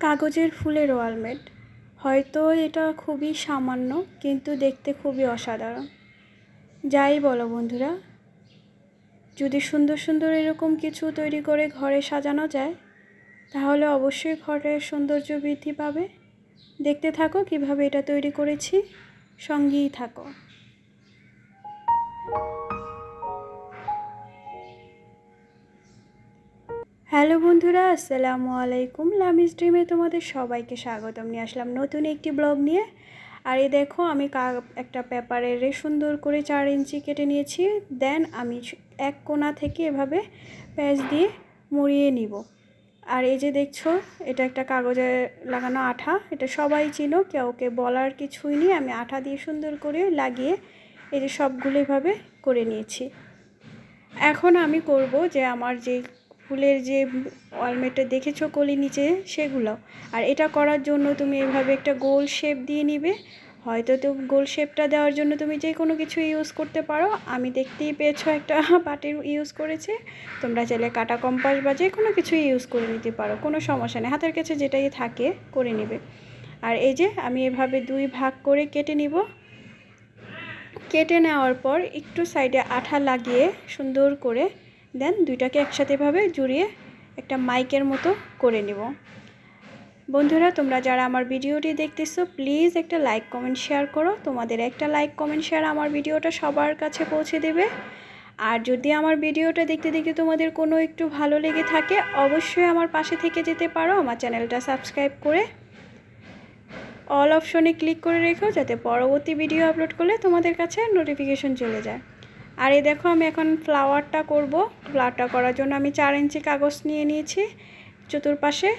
কাগজের ফুলের ওয়ালমেট। হয়তো এটা খুবই সামান্য, কিন্তু দেখতে খুবই অসাধারণ। যাই বলো বন্ধুরা, যদি সুন্দর সুন্দর এরকম কিছু তৈরি করে ঘরে সাজানো যায়, তাহলে অবশ্যই ঘরের সৌন্দর্য বৃদ্ধি পাবে। দেখতে থাকো কিভাবে এটা তৈরি করেছি, সঙ্গেই থাকো। হ্যালো বন্ধুরা, আসসালামু আলাইকুম। লামিজ ড্রিমে তোমাদের সবাইকে স্বাগতম। নিয়ে আসলাম নতুন একটি ব্লগ নিয়ে। আর এই দেখো, আমি একটা পেপারের সুন্দর করে 4 ইঞ্চি কেটে নিয়েছি। দেন আমি এক কোণা থেকে এভাবে প্যাঁচ দিয়ে মুড়িয়ে নিব। আর এই যে দেখছো, এটা একটা কাগজে লাগানো আঠা। এটা সবাই চিনো, কাউকে বলার কিছুই নেই। আমি আঠা দিয়ে সুন্দর করে লাগিয়ে এই যে সবগুলো এভাবে করে নিয়েছি। এখন আমি করব যে আমার যে ফুলের যে ওয়ালমেটটা দেখেছো কলি নিচে, সেগুলো। আর এটা করার জন্য তুমি এভাবে একটা গোল শেপ দিয়ে নিবে। হয়তো তো গোল শেপটা দেওয়ার জন্য তুমি যে কোনো কিছু ইউজ করতে পারো। আমি দেখতেই পেয়েছো একটা বাটির ইউজ করেছে। তোমরা চাইলে কাটা কম্পাস বা যে কোনো কিছু ইউজ করে নিতে পারো, কোনো সমস্যা নেই। হাতের কাছে যেটাই থাকে করে নেবে। আর এই যে আমি এভাবে 2 ভাগ করে কেটে নিব। কেটে নেওয়ার পর একটু সাইডে আঠা লাগিয়ে সুন্দর করে দেন দুইটাকে একসাথে ভাবে জড়িয়ে একটা মাইকের মতো করে নিব। বন্ধুরা, তোমরা যারা আমার ভিডিওটি দেখতেছো, প্লিজ একটা লাইক কমেন্ট শেয়ার করো। তোমাদের একটা লাইক কমেন্ট শেয়ার আমার ভিডিওটা সবার কাছে পৌঁছে দেবে। আর যদি আমার ভিডিওটা দেখতে দেখতে তোমাদের কোনো একটু ভালো লেগে থাকে, অবশ্যই আমার পাশে থেকে যেতে পারো। আমার চ্যানেলটা সাবস্ক্রাইব করে অল অপশনে ক্লিক করে রেখো, যাতে পরবর্তী ভিডিও আপলোড করলে তোমাদের কাছে নোটিফিকেশন চলে যায়। আর এই দেখো, আমি এখন ফ্লাওয়ারটা করব। ফ্লাওয়ারটা করার জন্য আমি 4 ইঞ্চি কাগজ নিয়ে নিয়েছি চতুর্পাশে।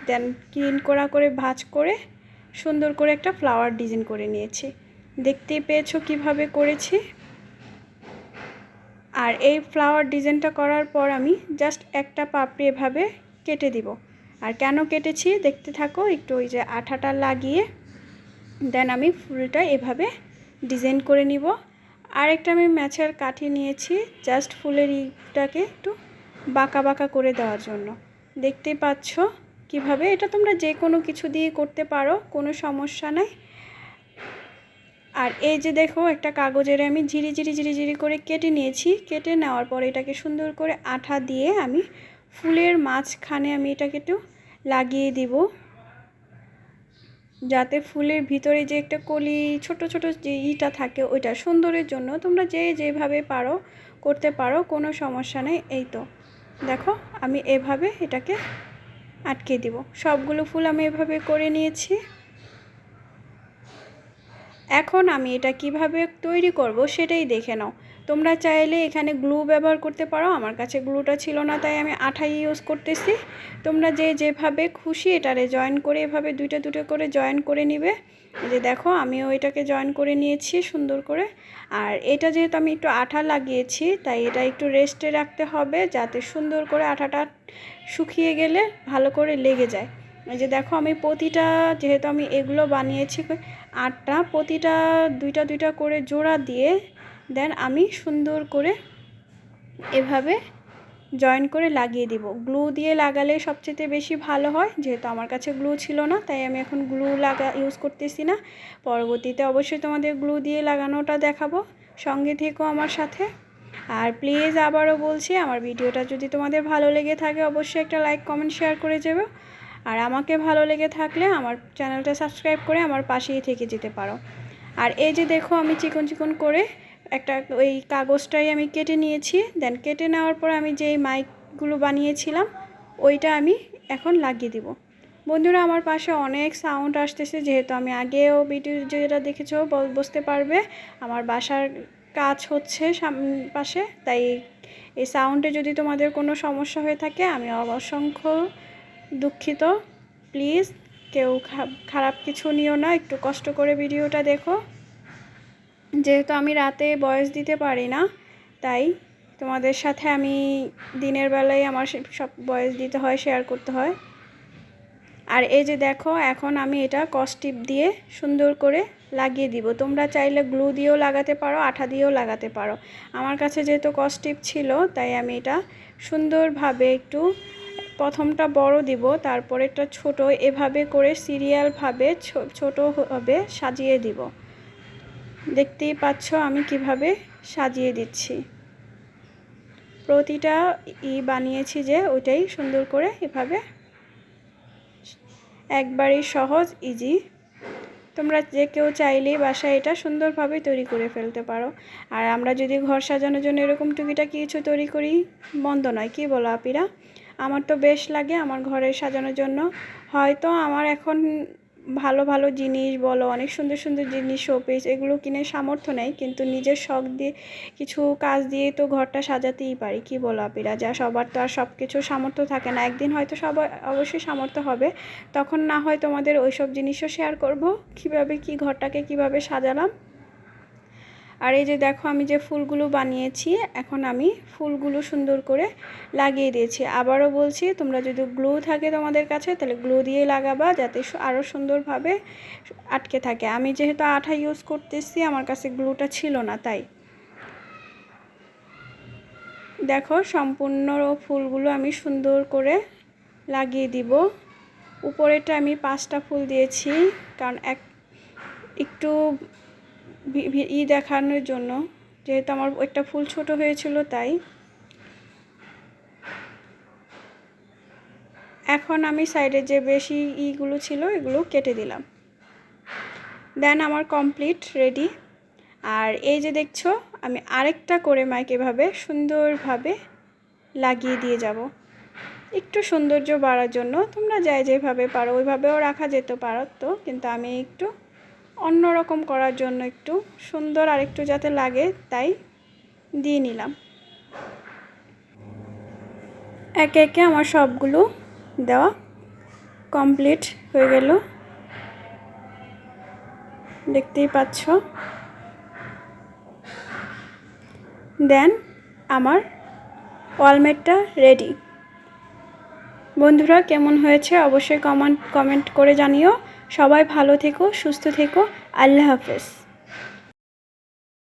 দেন ক্লিন করে ভাঁজ করে সুন্দর করে একটা ফ্লাওয়ার ডিজাইন করে নিয়েছি। দেখতেই পেয়েছো কিভাবে করেছি। আর এই ফ্লাওয়ার ডিজাইনটা করার পর আমি জাস্ট একটা পাপড়ি এভাবে কেটে দিব। আর কেন কেটেছি দেখতে থাকো একটু। ওই যে আঠাটা লাগিয়ে দেন আমি ফুলটা এভাবে ডিজাইন করে নিব। আর একটা আমি ম্যাচের কাঠি নিয়েছি, জাস্ট ফুলের ইটাকে একটু বাঁকা বাঁকা করে দেওয়ার জন্য। দেখতেই পাচ্ছ কিভাবে। এটা তোমরা যে কোনো কিছু দিয়ে করতে পারো, কোনো সমস্যা নাই। আর এই যে দেখো, একটা কাগজের আমি ঝিরি করে কেটে নিয়েছি। কেটে নেওয়ার পর এটাকে সুন্দর করে আঠা দিয়ে আমি ফুলের মাঝখানে আমি এটাকে একটু লাগিয়ে দিব, যাতে ফুলের ভিতরে যে একটা কলি ছোট ছোট যে ইটা থাকে ওইটা সুন্দরের জন্য তোমরা যেভাবে পারো করতে পারো, কোনো সমস্যা নেই। এই তো দেখো, আমি এভাবে এটাকে আটকে দিব। সবগুলো ফুল আমি এভাবে করে নিয়েছি। এখন আমি এটা কিভাবে তৈরি করব সেটাই দেখে নাও। তোমরা চাইলে এখানে গ্লু ব্যবহার করতে পারো। আমার কাছে গ্লুটা ছিল না, তাই আমি আঠাই ইউজ করতেছি। তোমরা যেভাবে খুশি এটারে জয়েন করে এভাবে দুটো করে জয়েন করে নিবে। এই যে দেখো, আমিও এটাকে জয়েন করে নিয়েছি সুন্দর করে। আর এটা যেহেতু আমি একটু আঠা লাগিয়েছি, তাই এটা একটু রেস্টে রাখতে হবে, যাতে সুন্দর করে আঠাটা শুকিয়ে গেলে ভালো করে লেগে যায়। এই যে দেখো, আমি প্রতিটা, যেহেতু আমি এগুলো বানিয়েছি আটটা, প্রতিটা দুইটা করে জোড়া দিয়ে দেন আমি সুন্দর করে এভাবে জয়েন করে লাগিয়ে দিব। গ্লু দিয়ে লাগালে সবচেয়ে বেশি ভালো হয়। যেহেতু আমার কাছে গ্লু ছিল না, তাই আমি এখন গ্লু ইউজ করতেছি না। পরবর্তীতে অবশ্যই তোমাদের গ্লু দিয়ে লাগানোটা দেখাবো। সঙ্গে থেকো আমার সাথে। আর প্লিজ আবারও বলছি, আমার ভিডিওটা যদি তোমাদের ভালো লেগে থাকে, অবশ্যই একটা লাইক কমেন্ট শেয়ার করে যাবে। আর আমাকে ভালো লেগে থাকলে আমার চ্যানেলটা সাবস্ক্রাইব করে আমার পাশেই থেকে যেতে পারো। আর এই যে দেখো, আমি চিকন করে একটা ওই কাগজটাই আমি কেটে নিয়েছি। দেন কেটে নেওয়ার পর আমি যেই মাইকগুলো বানিয়েছিলাম ওইটা আমি এখন লাগিয়ে দিব। বন্ধুরা, আমার পাশে অনেক সাউন্ড আসতেছে, যেহেতু আমি আগেও ভিডিও যেটা দেখেছো বুঝতে পারবে আমার বাসার কাজ হচ্ছে পাশে। তাই এই সাউন্ডে যদি তোমাদের কোনো সমস্যা হয়ে থাকে, আমি অসংখ্য দুঃখিত। প্লিজ কেউ খারাপ কিছু নিও না, একটু কষ্ট করে ভিডিওটা দেখো। যেহেতু আমি রাতে ভয়েস দিতে পারি না, তাই তোমাদের সাথে আমি দিনের বেলায় আমার সব ভয়েস দিতে হয়, শেয়ার করতে হয়। আর এই যে দেখো, এখন আমি এটা কস্টিপ দিয়ে সুন্দর করে লাগিয়ে দিব। তোমরা চাইলে গ্লু দিয়েও লাগাতে পারো, আঠা দিয়েও লাগাতে পারো। আমার কাছে যেহেতু কস্টিপ ছিল, তাই আমি এটা সুন্দরভাবে একটু প্রথমটা বড় দিব, তারপরেরটা ছোট, এভাবে করে সিরিয়ালভাবে ছোট হবে সাজিয়ে দিব। দেখতেই পাচ্ছ আমি কিভাবে সাজিয়ে দিচ্ছি। প্রতিটা বানিয়েছি যে ওইটাই সুন্দর করে এভাবে, একবারই সহজ, ইজি। তোমরা যে কেউ চাইলেই বাসায় এটা সুন্দরভাবে তৈরি করে ফেলতে পারো। আর আমরা যদি ঘর সাজানোর জন্য এরকম টুকিটাকি কিছু তৈরি করি, মন্দ নয়, কি বলো আপিরা? আমার তো বেশ লাগে আমার ঘরে সাজানোর জন্য। হয়তো আমার এখন ভালো ভালো জিনিস বলো, অনেক সুন্দর সুন্দর জিনিস, শোপিস, এগুলো কিনে সামর্থ্য নেই, কিন্তু নিজের শখ দিয়ে কিছু কাজ দিয়ে তো ঘরটা সাজাতেই পারি, কি বলো আপিরা? যা সবার তো আর সব কিছু সামর্থ্য থাকে না। একদিন হয়তো সবার অবশ্যই সামর্থ্য হবে, তখন না হয় তোমাদের ওইসব জিনিসও শেয়ার করব, কীভাবে কি ঘরটাকে কিভাবে সাজালাম। আর এই যে দেখো আমি যে ফুলগুলো বানিয়েছি, এখন আমি ফুলগুলো সুন্দর করে লাগিয়ে দিয়েছি। আবারও বলছি, তোমরা যদি গ্লু থাকে তোমাদের কাছে তাহলে গ্লু দিয়ে লাগাবা, যাতে আরও সুন্দরভাবে আটকে থাকে। আমি যেহেতু আঠা ইউজ করতেছি, আমার কাছে গ্লুটা ছিল না, তাই দেখো সম্পূর্ণ ফুলগুলো আমি সুন্দর করে লাগিয়ে দিব। উপরেটা আমি 5টা ফুল দিয়েছি, কারণ একটু দেখানোর জন্য, যেহেতু আমার একটা ফুল ছোট হয়েছিল তাই। এখন আমি সাইডে যে বেশি ইগুলো ছিল এগুলো কেটে দিলাম। দেন আমার কমপ্লিট রেডি। আর এই যে দেখছো আমি আরেকটা করে মাইক এভাবে সুন্দরভাবে লাগিয়ে দিয়ে যাব, একটু সৌন্দর্য বাড়ার জন্য। তোমরা যেভাবে পারো ওইভাবেও রাখা যেতে পারো তো, কিন্তু আমি একটু অন্যরকম করার জন্য, একটু সুন্দর আর একটু যাতে লাগে তাই দিয়ে নিলাম। একে একে আমার সবগুলো দেওয়া কমপ্লিট হয়ে গেল, দেখতেই পাচ্ছ। দেন আমার ওয়ালমেটটা রেডি। বন্ধুরা কেমন হয়েছে অবশ্যই কমেন্ট করে জানিও। সবাই ভালো থেকো, সুস্থ থেকো, আল্লাহ হাফেজ।